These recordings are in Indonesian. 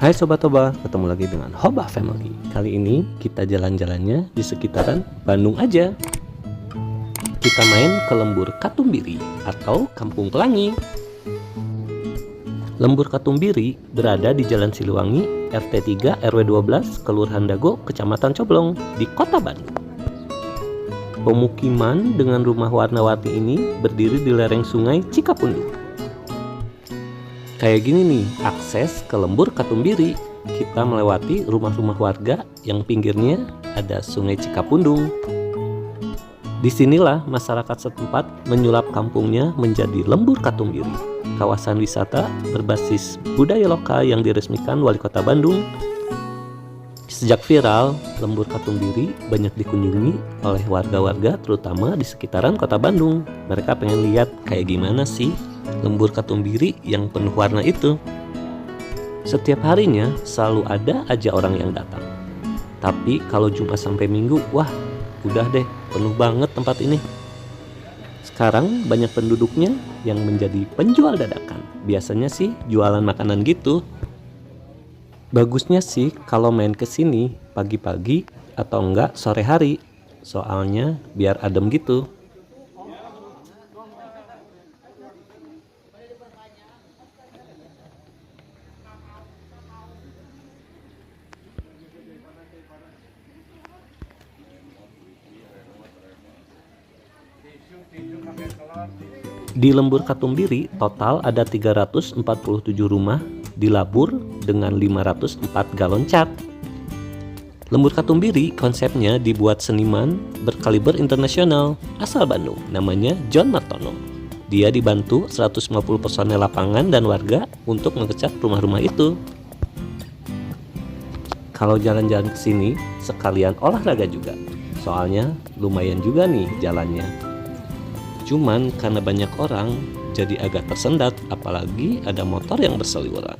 Hai Sobat Toba, ketemu lagi dengan Hoba Family. Kali ini kita jalan-jalannya di sekitaran Bandung aja. Kita main ke Lembur Katumbiri atau Kampung Pelangi. Lembur Katumbiri berada di Jalan Siliwangi, RT 3 RW 12, Kelurahan Dago, Kecamatan Coblong, di Kota Bandung. Pemukiman dengan rumah warna-warni ini berdiri di lereng sungai Cikapundung. Kayak gini nih, akses ke Lembur Katumbiri. Kita melewati rumah-rumah warga yang pinggirnya ada sungai Cikapundung. Disinilah masyarakat setempat menyulap kampungnya menjadi Lembur Katumbiri, kawasan wisata berbasis budaya lokal yang diresmikan Wali Kota Bandung. Sejak viral, Lembur Katumbiri banyak dikunjungi oleh warga-warga terutama di sekitaran Kota Bandung. Mereka pengen lihat kayak gimana sih Lembur Katumbiri yang penuh warna itu. Setiap harinya selalu ada aja orang yang datang. Tapi kalau Jumat sampai Minggu, wah udah deh penuh banget tempat ini. Sekarang banyak penduduknya yang menjadi penjual dadakan. Biasanya sih jualan makanan gitu. Bagusnya sih kalau main ke sini pagi-pagi atau enggak sore hari. Soalnya biar adem gitu. Di Lembur Katumbiri total ada 347 rumah dilabur dengan 504 galon cat. Lembur Katumbiri konsepnya dibuat seniman berkaliber internasional asal Bandung, namanya John Martono. Dia dibantu 150 personel lapangan dan warga untuk mengecat rumah-rumah itu. Kalau jalan-jalan ke sini sekalian olahraga juga, soalnya lumayan juga nih jalannya. Cuman karena banyak orang jadi agak tersendat, apalagi ada motor yang berseliweran.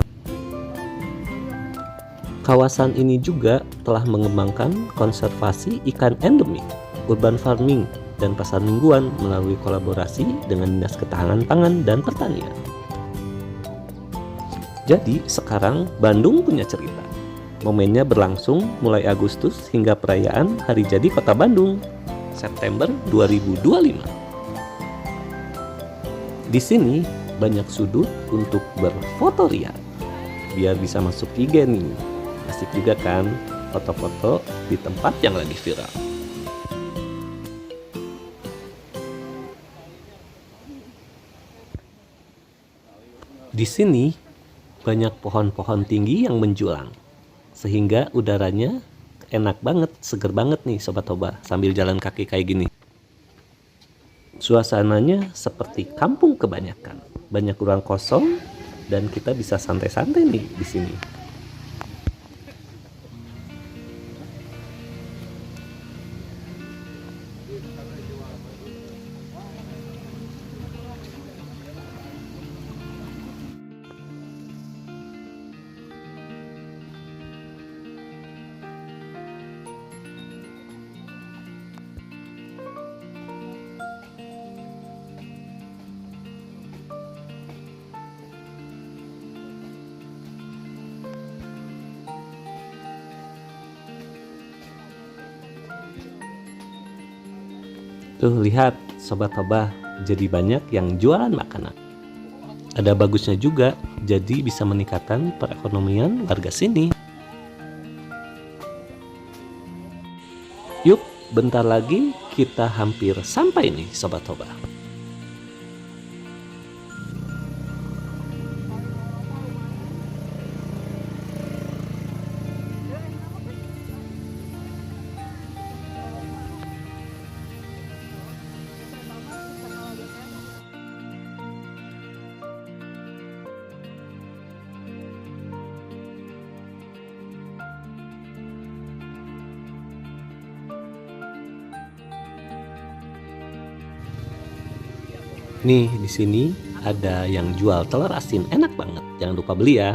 Kawasan ini juga telah mengembangkan konservasi ikan endemik, urban farming, dan pasar mingguan melalui kolaborasi dengan Dinas Ketahanan Pangan dan Pertanian. Jadi sekarang Bandung punya cerita. Momennya berlangsung mulai Agustus hingga perayaan Hari Jadi Kota Bandung, September 2025. Di sini banyak sudut untuk berfoto ria, biar bisa masuk IG nih. Asik juga kan foto-foto di tempat yang lagi viral. Di sini banyak pohon-pohon tinggi yang menjulang, sehingga udaranya enak banget, seger banget nih Sobat Toba sambil jalan kaki kayak gini. Suasananya seperti kampung kebanyakan, banyak ruang kosong dan kita bisa santai-santai nih di sini. Tuh lihat Sobat Toba, jadi banyak yang jualan makanan. Ada bagusnya juga, jadi bisa meningkatkan perekonomian warga sini. Yuk, bentar lagi kita hampir sampai nih Sobat Toba. Nih di sini ada yang jual telur asin, enak banget. Jangan lupa beli ya.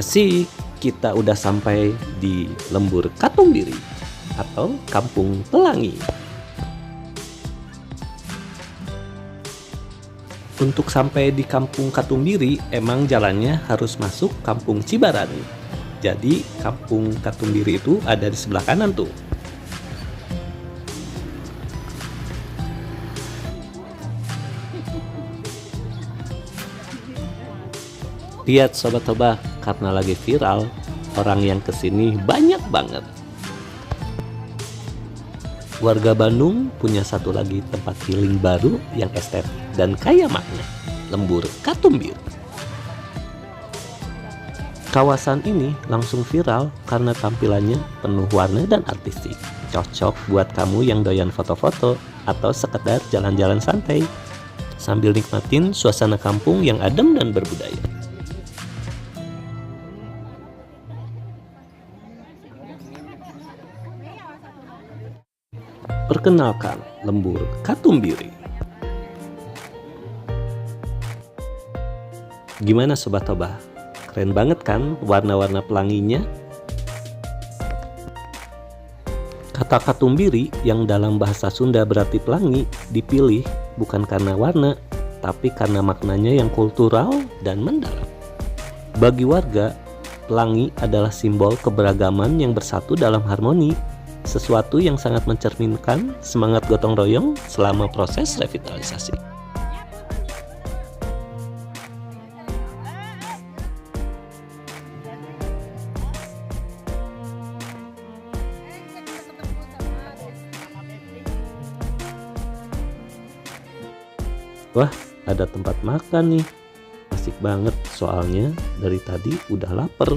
Asik, kita udah sampai di Lembur Katumbiri atau Kampung Pelangi. Untuk sampai di Kampung Katumbiri, emang jalannya harus masuk Kampung Cibarani. Jadi Kampung Katumbiri itu ada di sebelah kanan tuh. Lihat Sobat Toba, karena lagi viral, orang yang kesini banyak banget. Warga Bandung punya satu lagi tempat healing baru yang estetik dan kaya makna, Lembur Katumbiri. Kawasan ini langsung viral karena tampilannya penuh warna dan artistik. Cocok buat kamu yang doyan foto-foto atau sekedar jalan-jalan santai sambil nikmatin suasana kampung yang adem dan berbudaya. Perkenalkan, Lembur Katumbiri. Gimana Sobat Toba? Keren banget kan warna-warna pelanginya? Kata Katumbiri yang dalam bahasa Sunda berarti pelangi dipilih bukan karena warna, tapi karena maknanya yang kultural dan mendalam. Bagi warga, pelangi adalah simbol keberagaman yang bersatu dalam harmoni. Sesuatu yang sangat mencerminkan semangat gotong royong selama proses revitalisasi. Wah, ada tempat makan nih. Asik banget soalnya dari tadi udah lapar.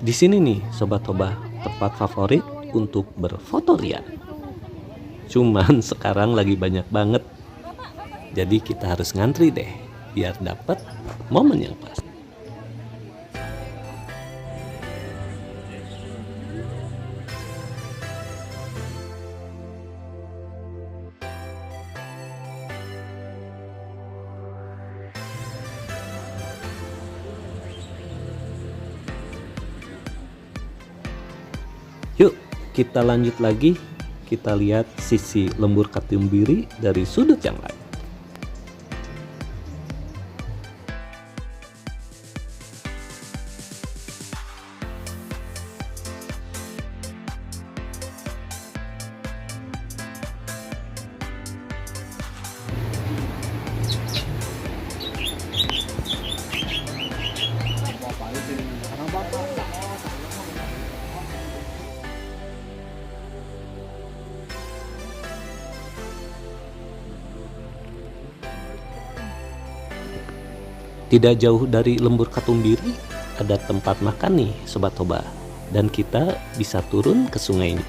Di sini nih Sobat Toba, tempat favorit untuk berfoto ria. Cuman sekarang lagi banyak banget. Jadi kita harus ngantri deh biar dapat momen yang pas. Yuk, kita lanjut lagi. Kita lihat sisi Lembur Katumbiri dari sudut yang lain. Tidak jauh dari Lembur Katumbiri ada tempat makan nih Sobat Toba, dan kita bisa turun ke sungai ini.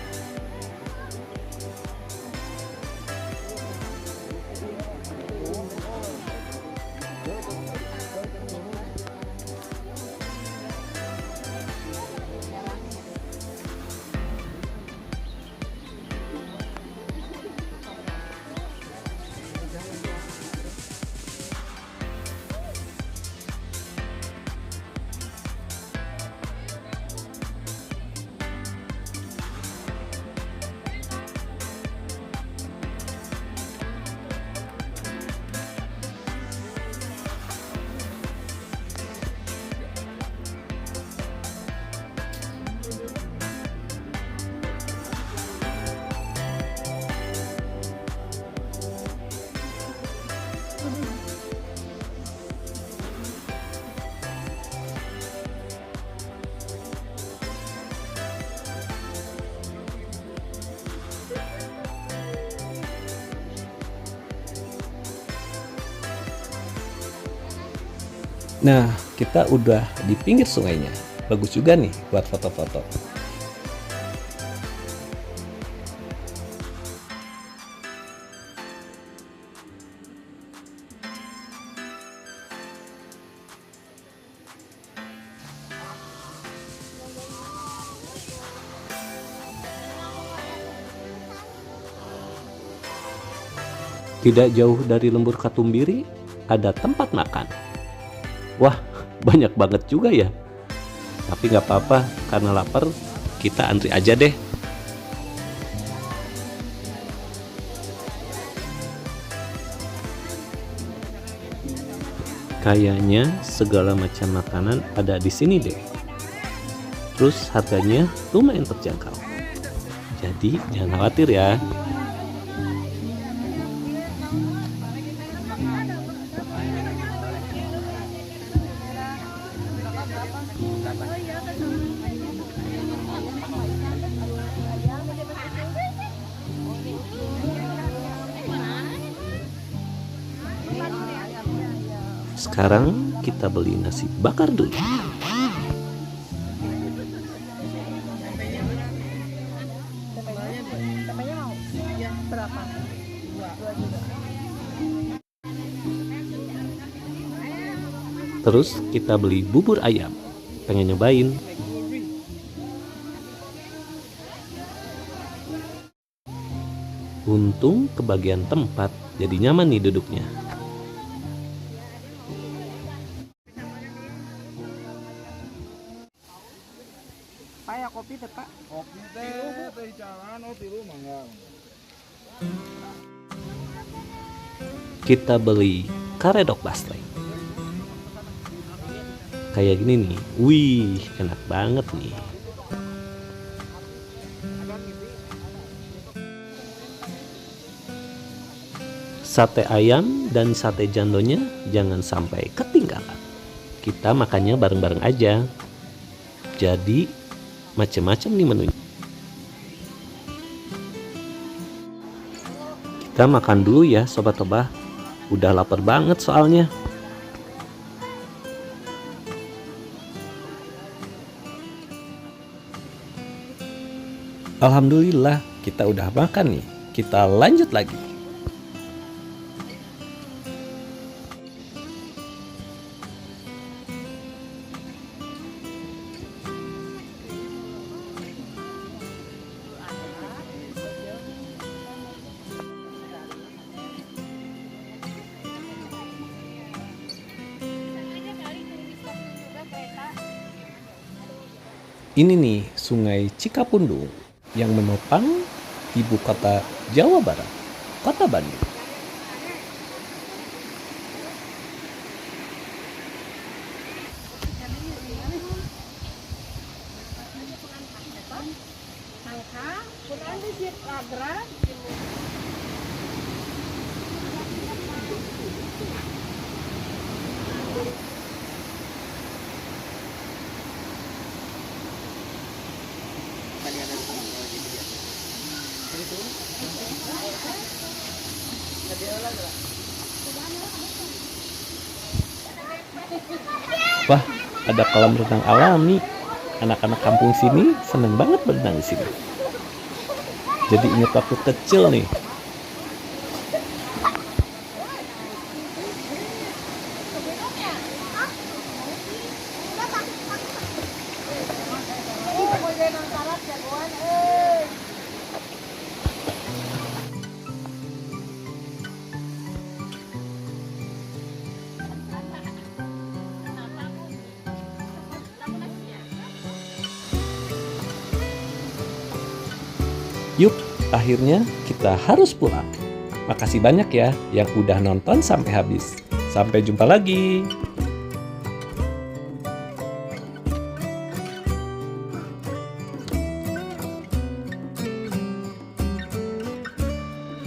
Nah, kita udah di pinggir sungainya. Bagus juga nih buat foto-foto. Tidak jauh dari Lembur Katumbiri ada tempat makan. Wah, banyak banget juga ya. Tapi nggak apa-apa, karena lapar, kita antri aja deh. Kayaknya segala macam makanan ada di sini deh. Terus harganya lumayan terjangkau. Jadi jangan khawatir ya. Sekarang kita beli nasi bakar dulu. Terus kita beli bubur ayam. Pengen nyobain. Untung kebagian tempat, jadi nyaman nih duduknya. Pak, kopi teh, Pak. Kopi teh jalan, tilu mangga. Kita beli karedok basreng. Kayak gini nih. Wih, enak banget nih. Sate ayam dan sate jandonya jangan sampai ketinggalan. Kita makannya bareng-bareng aja. Jadi macem-macem nih menunya. Kita makan dulu ya Sobat Tebah. Udah lapar banget soalnya. Alhamdulillah kita udah makan nih. Kita lanjut lagi. Ini nih Sungai Cikapundung yang menopang ibu kota Jawa Barat, Kota Bandung. Wah, ada kolam renang alami. Anak-anak kampung sini seneng banget berenang di sini. Jadi ingat waktu kecil nih. Yuk, akhirnya kita harus pulang. Makasih banyak ya yang udah nonton sampai habis. Sampai jumpa lagi.